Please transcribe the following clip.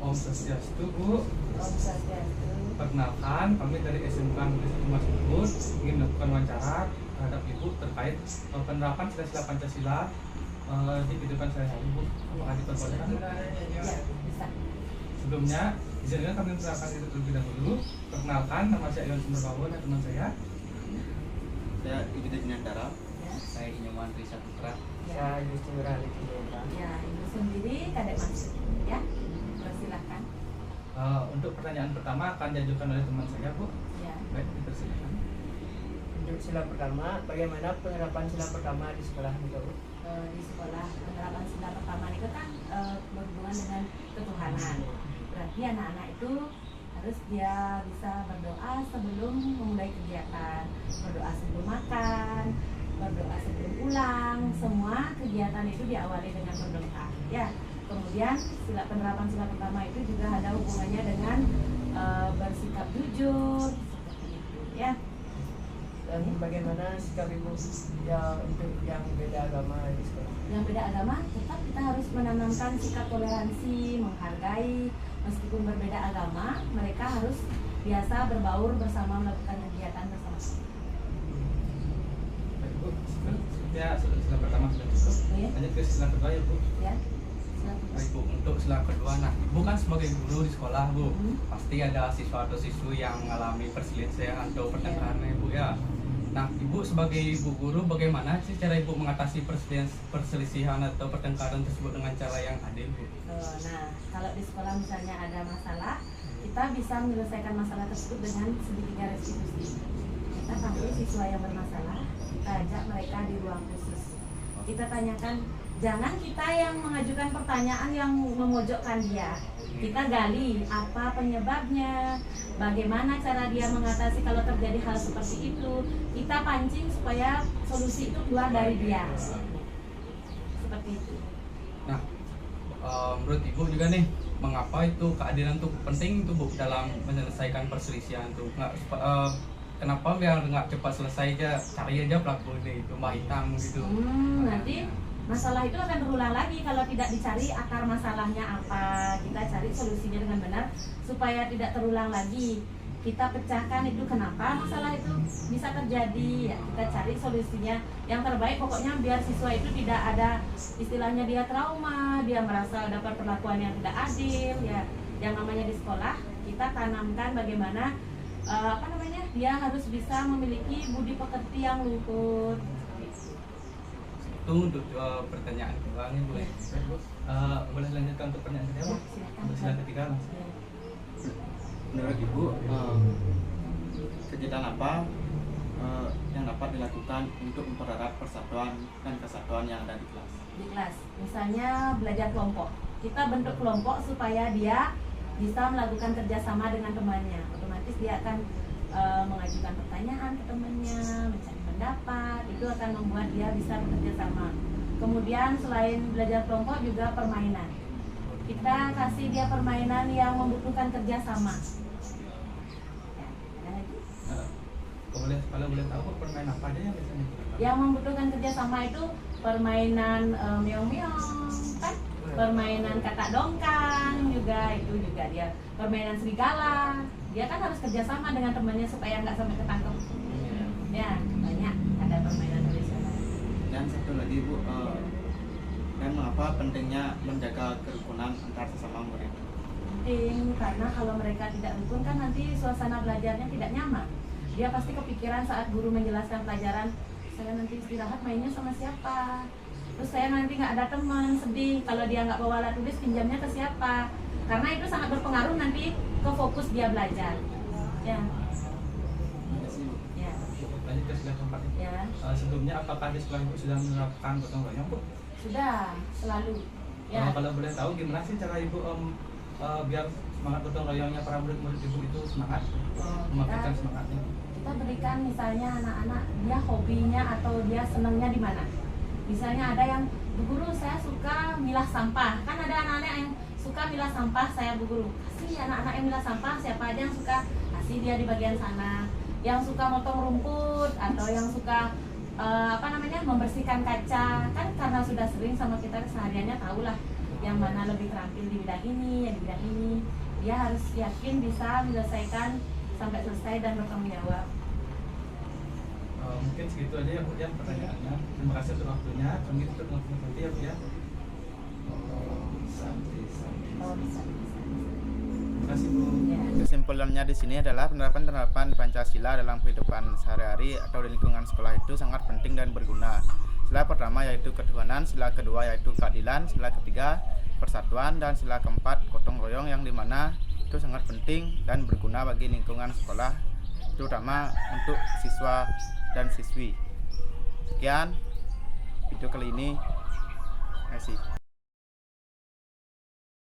Om Swastiastu, Bu. Om Swastiastu. Perkenalkan, kami dari SMK Negeri 1 Masjid ingin melakukan wawancara terhadap Ibu terkait penerapan sila-sila Pancasila di kehidupan sehari-hari, Bu. Apakah diperbolehkan? Ya, bisa. Sebelumnya, izinkan kami memperkenalkan diri terlebih dahulu. Perkenalkan, nama saya Iwan Sumberbawan dan teman saya. Saya Ibu Dinantara. Ya. Saya Inyoman Risa Putra. Ya. Saya Yusuf Rali Kidoba. Ya, Ibu sendiri kadek masuk. Ya, persilahkan. Untuk pertanyaan pertama akan diajukan oleh teman saya, Bu. Ya. Baik, dipersilakan. Untuk sila pertama, bagaimana penerapan sila pertama di sekolah itu? Di sekolah penerapan sila pertama itu kan berhubungan dengan ketuhanan. Berarti anak-anak itu harus dia bisa berdoa sebelum memulai kegiatan, berdoa sebelum makan, berdoa sebelum pulang. Semua kegiatan itu diawali dengan berdoa. Ya. Kemudian penerapan sila pertama itu juga ada hubungannya dengan bersikap jujur seperti itu, ya. Dan bagaimana sikap ibu ya untuk yang beda agama di sekolah? Yang beda agama tetap kita harus menanamkan sikap toleransi, menghargai. Meskipun berbeda agama, mereka harus biasa berbaur bersama, melakukan kegiatan bersama. Baik, Bu. Ya, sila pertama sudah cukup. Oke. Lanjut ke sila kedua ya, Bu. Ya. Silakan. Baik, Bu, untuk sila kedua, nah Ibu kan sebagai guru di sekolah, Bu, pasti ada siswa atau siswi yang mengalami perselisihan atau pertengkaran, Ibu ya. Nah, Ibu sebagai Ibu guru, bagaimana sih cara Ibu mengatasi perselisihan atau pertengkaran tersebut dengan cara yang adil, Bu? Nah, kalau di sekolah misalnya ada masalah, kita bisa menyelesaikan masalah tersebut dengan segitiga restitusi. Kita panggil siswa yang bermasalah, kita ajak mereka di ruang khusus. Kita tanyakan, jangan kita yang mengajukan pertanyaan yang memojokkan dia. Kita gali apa penyebabnya, bagaimana cara dia mengatasi kalau terjadi hal seperti itu. Kita pancing supaya solusi itu keluar dari dia. Seperti itu. Nah, menurut Ibu juga nih, mengapa itu keadilan itu penting tuh, Bu, dalam menyelesaikan perselisihan tuh? Kenapa biar nggak cepat selesai aja, cari aja pelaku ini, domba hitam gitu. Nanti masalah itu akan berulang lagi kalau tidak dicari akar masalahnya apa. Kita cari solusinya dengan benar supaya tidak terulang lagi. Kita pecahkan itu kenapa masalah itu bisa terjadi, ya, kita cari solusinya yang terbaik. Pokoknya biar siswa itu tidak ada istilahnya dia trauma, dia merasa dapat perlakuan yang tidak adil, ya. Yang namanya di sekolah kita tanamkan bagaimana dia harus bisa memiliki budi pekerti yang luhur. Itu untuk pertanyaan kedua nih, Bu. Boleh lanjutkan untuk pertanyaan kedua, Bu? Silakan. Untuk sila ketiga langsung. Ya. Menurut Ibu, kegiatan apa yang dapat dilakukan untuk mempererat persatuan dan kesatuan yang ada di kelas? Di kelas, misalnya belajar kelompok, kita bentuk kelompok supaya dia bisa melakukan kerjasama dengan temannya. Otomatis dia akan mengajukan pertanyaan ke temannya, mencari pendapat, itu akan membuat dia bisa bekerja sama. Kemudian selain belajar kelompok juga permainan, kita kasih dia permainan yang membutuhkan kerjasama. Ya, ada lagi. Kalau boleh tahu, permainan apa aja yang biasanya digunakan? Yang membutuhkan kerjasama itu permainan meong-meong, kan? Permainan katak dongkang juga, itu juga dia. Permainan serigala, dia kan harus kerjasama dengan temannya supaya nggak sampai ketangkep. Ya, banyak ada permainan tradisional. Dan satu lagi, Bu, dan mengapa pentingnya menjaga kerukunan antar sesama murid? Penting karena kalau mereka tidak rukun kan nanti suasana belajarnya tidak nyaman. Dia pasti kepikiran saat guru menjelaskan pelajaran, saya nanti istirahat mainnya sama siapa, terus saya nanti nggak ada teman, sedih kalau dia nggak bawa alat tulis, pinjamnya ke siapa, karena itu sangat berpengaruh nanti ke fokus dia belajar. Ya. Terima kasih, Bu. Ya. Lanjut ke sila keempat. Ya. Sebelumnya apakah di sekolah Ibu sudah menerapkan gotong royong, Bu? Sudah selalu. Ya. Kalau boleh tahu, gimana sih cara Ibu biar semangat gotong royongnya para murid-murid Ibu itu semangat, membangkitkan semangatnya? Kita berikan misalnya anak-anak dia hobinya atau dia senangnya di mana. Misalnya ada yang, Bu Guru saya suka milah sampah, kan ada anak-anak yang suka milah sampah, saya Bu Guru kasih anak-anak yang milah sampah, siapa aja yang suka kasih dia di bagian sana. Yang suka motong rumput atau yang suka membersihkan kaca, kan karena sudah sering sama kita kesehariannya tahulah yang mana lebih terampil di bidang ini, di bidang ini. Dia harus yakin bisa menyelesaikan sampai selesai dan bertanggung jawab. Mungkin segitu aja ya Bu ya pertanyaannya. Terima kasih untuk waktunya. Kami tutup nanti ya Bu ya. Oh, bisa. Terima kasih Bu. Ya. Kesimpulannya di sini adalah penerapan Pancasila dalam kehidupan sehari-hari atau di lingkungan sekolah itu sangat penting dan berguna. Sila pertama yaitu ketuhanan, sila kedua yaitu keadilan, sila ketiga persatuan, dan sila keempat gotong royong, yang dimana itu sangat penting dan berguna bagi lingkungan sekolah, terutama untuk siswa dan siswi. Sekian video kali ini. Terima kasih.